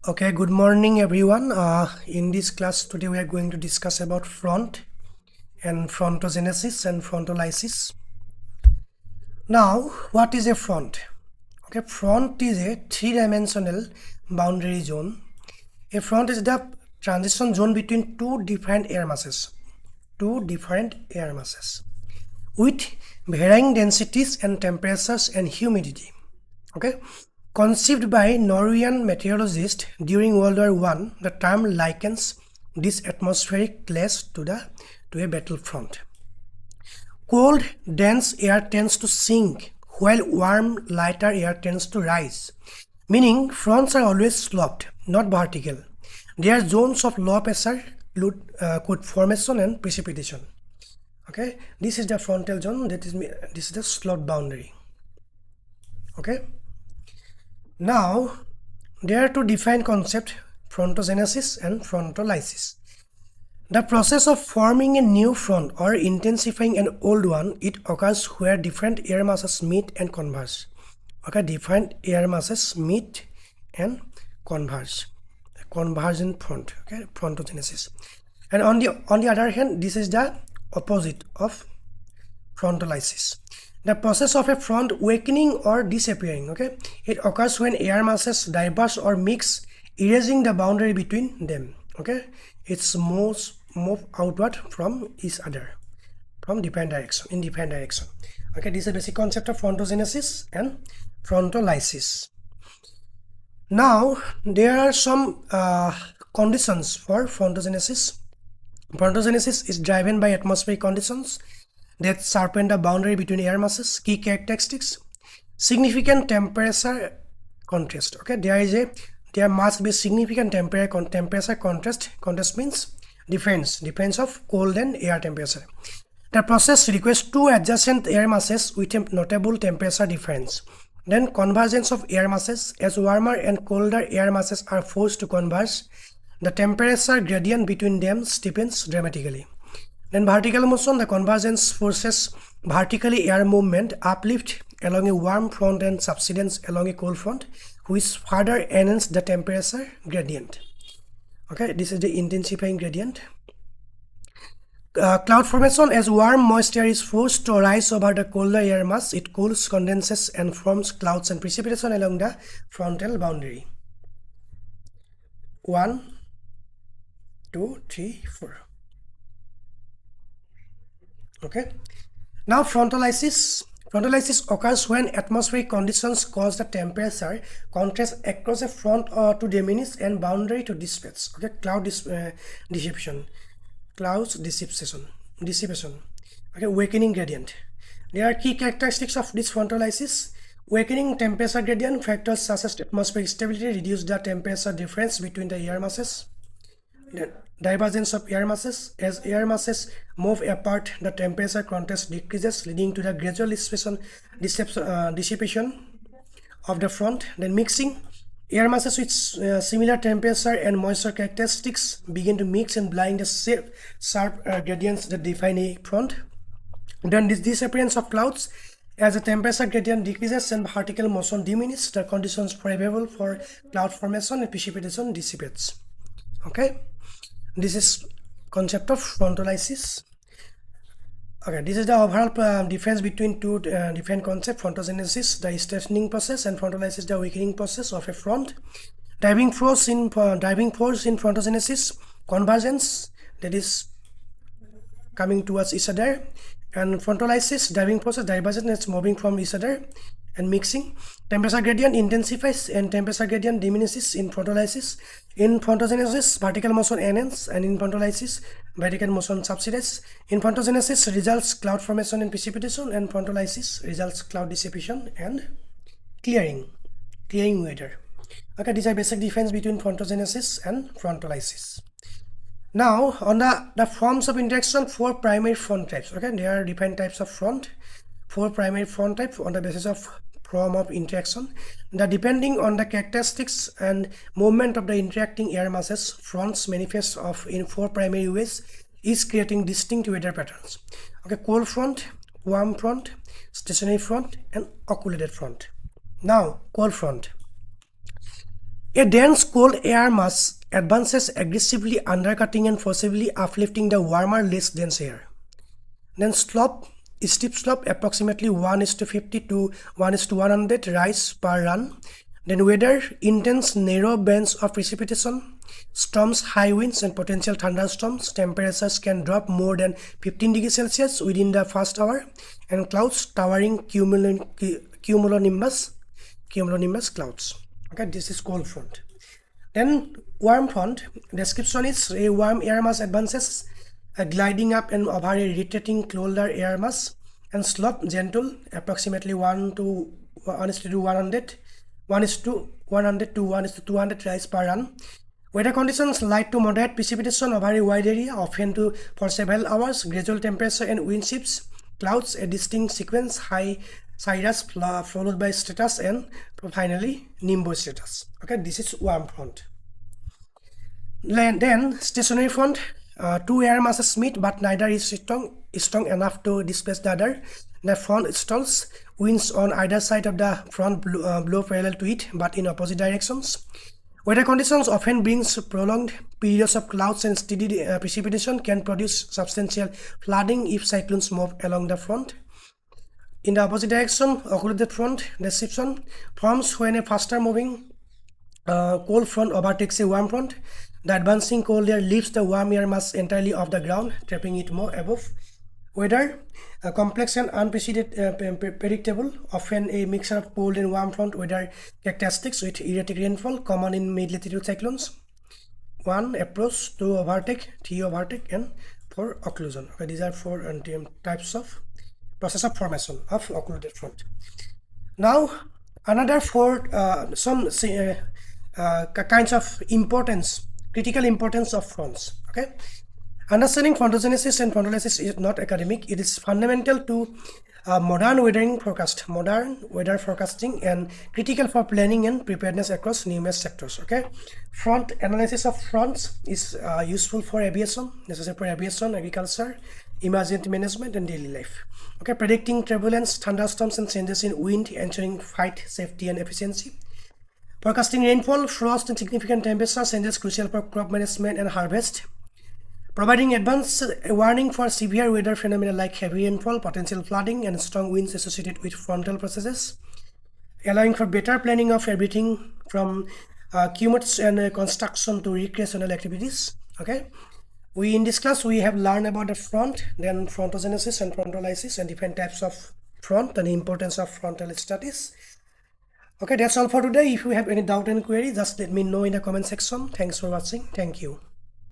Okay, good morning everyone. In this class today we are going to discuss about front and frontogenesis and frontolysis. Now, what is a front? Okay, front is a three-dimensional boundary zone. A front is the transition zone between two different air masses with varying densities and temperatures and humidity. Okay. Conceived by Norwegian meteorologist during World War I, the term likens this atmospheric clash to a battlefront. Cold, dense air tends to sink, while warm, lighter air tends to rise, meaning fronts are always sloped, not vertical. They are zones of low pressure, cloud formation and precipitation. Okay, this is the frontal zone. This is the sloped boundary. Okay. Now, there are two defined concepts, frontogenesis and frontolysis. The process of forming a new front or intensifying an old one, it occurs where different air masses meet and converge. Okay, different air masses meet and converge. Convergent front, okay, frontogenesis. And on the other hand, this is the opposite of frontolysis. The process of a front weakening or disappearing, okay, it occurs when air masses diverge or mix, erasing the boundary between them. Okay, it's move outward from each other, from different direction, in different direction. Okay, this is the basic concept of frontogenesis and frontolysis. Now, there are some conditions for frontogenesis. Frontogenesis is driven by atmospheric conditions that sharpen the boundary between air masses. Key characteristics: significant temperature contrast. Okay, there must be significant temperature contrast. Contrast means difference of cold and air temperature. The process requires two adjacent air masses with a notable temperature difference. Then convergence of air masses. As warmer and colder air masses are forced to converge, the temperature gradient between them steepens dramatically. Then vertical motion, the convergence forces vertically air movement uplift along a warm front and subsidence along a cold front, which further enhance the temperature gradient. Okay, this is the intensifying gradient. Cloud formation: as warm moisture is forced to rise over the colder air mass, it cools, condenses and forms clouds and precipitation along the frontal boundary. 1, 2, 3, 4. Okay. Now frontolysis. Frontolysis occurs when atmospheric conditions cause the temperature contrast across a front to diminish and boundary to dissipate. Okay, dissipation. Clouds dissipation. Okay, weakening gradient. There are key characteristics of this frontolysis. Weakening temperature gradient factors such as atmospheric stability reduce the temperature difference between the air masses. Then divergence of air masses: as air masses move apart, the temperature contrast decreases, leading to the gradual dissipation of the front. Then mixing: air masses with similar temperature and moisture characteristics begin to mix and blind the sharp gradients that define a front. Then this disappearance of clouds: as the temperature gradient decreases and vertical motion diminishes, the conditions favorable for cloud formation and precipitation dissipates. Okay, this is concept of frontolysis. Okay, this is the overall difference between two different concepts: frontogenesis, the strengthening process, and frontolysis, the weakening process of a front. Driving force in frontogenesis: convergence, that is coming towards each other, and frontolysis, driving process, divergence, that's moving from each other and mixing. Temperature gradient intensifies and temperature gradient diminishes in frontolysis. In frontogenesis, vertical motion enhances, and in frontolysis, vertical motion subsides. In frontogenesis results cloud formation and precipitation, and frontolysis results cloud dissipation and clearing weather. Okay, these are basic difference between frontogenesis and frontolysis. Now, on the forms of interaction, 4 primary front types. Okay, there are different types of front. 4 primary front types on the basis of form of interaction. Depending on the characteristics and movement of the interacting air masses, fronts manifest in 4 primary ways, each creating distinct weather patterns. Okay, cold front, warm front, stationary front, and occluded front. Now, cold front. A dense cold air mass advances aggressively, undercutting and forcibly uplifting the warmer, less dense air. Then steep slope approximately 1:50 to 1:100 rise per run. Then weather, intense narrow bands of precipitation, storms, high winds, and potential thunderstorms. Temperatures can drop more than 15 degrees Celsius within the first hour, and clouds towering cumulonimbus clouds. Okay, this is cold front. Then warm front. Description is a warm air mass advances, gliding up and over a rotating colder air mass, and slope gentle, approximately 1:100 to 1:200 rise per run. Weather conditions: light to moderate precipitation over a wide area, often for several hours. Gradual temperature and wind shifts. Clouds, a distinct sequence: high cirrus followed by stratus, and finally nimbus stratus. Okay, this is warm front. Then stationary front. Two air masses meet, but neither is strong enough to displace the other. The front stalls. Winds on either side of the front blow parallel to it, but in opposite directions. Weather conditions often brings prolonged periods of clouds, and steady precipitation can produce substantial flooding if cyclones move along the front. In the opposite direction, occluded front description forms when a faster moving cold front overtakes a warm front. The advancing cold air lifts the warm air mass entirely off the ground, trapping it more above. Weather, complex and unpredictable, often a mixture of cold and warm front weather characteristics with erratic rainfall, common in mid-latitude cyclones. 1. Approach, 2. Overtake, 3. Overtake, and 4. Occlusion. Okay, these are 4 types of process of formation of occluded front. Now, another 4 kinds of importance, critical importance of fronts. Okay. Understanding frontogenesis and frontolysis is not academic. It is fundamental to modern weather forecasting, and critical for planning and preparedness across numerous sectors. Okay, front analysis of fronts is useful for aviation, necessary for aviation, agriculture, emergency management, and daily life. Okay, predicting turbulence, thunderstorms, and changes in wind, ensuring flight safety and efficiency. Forecasting rainfall, frost, and significant temperature changes crucial for crop management and harvest. Providing advance warning for severe weather phenomena like heavy rainfall, potential flooding, and strong winds associated with frontal processes. Allowing for better planning of everything from commutes and construction to recreational activities. Okay, in this class we have learned about the front, then frontogenesis and frontolysis, and different types of front and the importance of frontal studies. Okay, that's all for today. If you have any doubt and query, just let me know in the comment section. Thanks for watching. Thank you.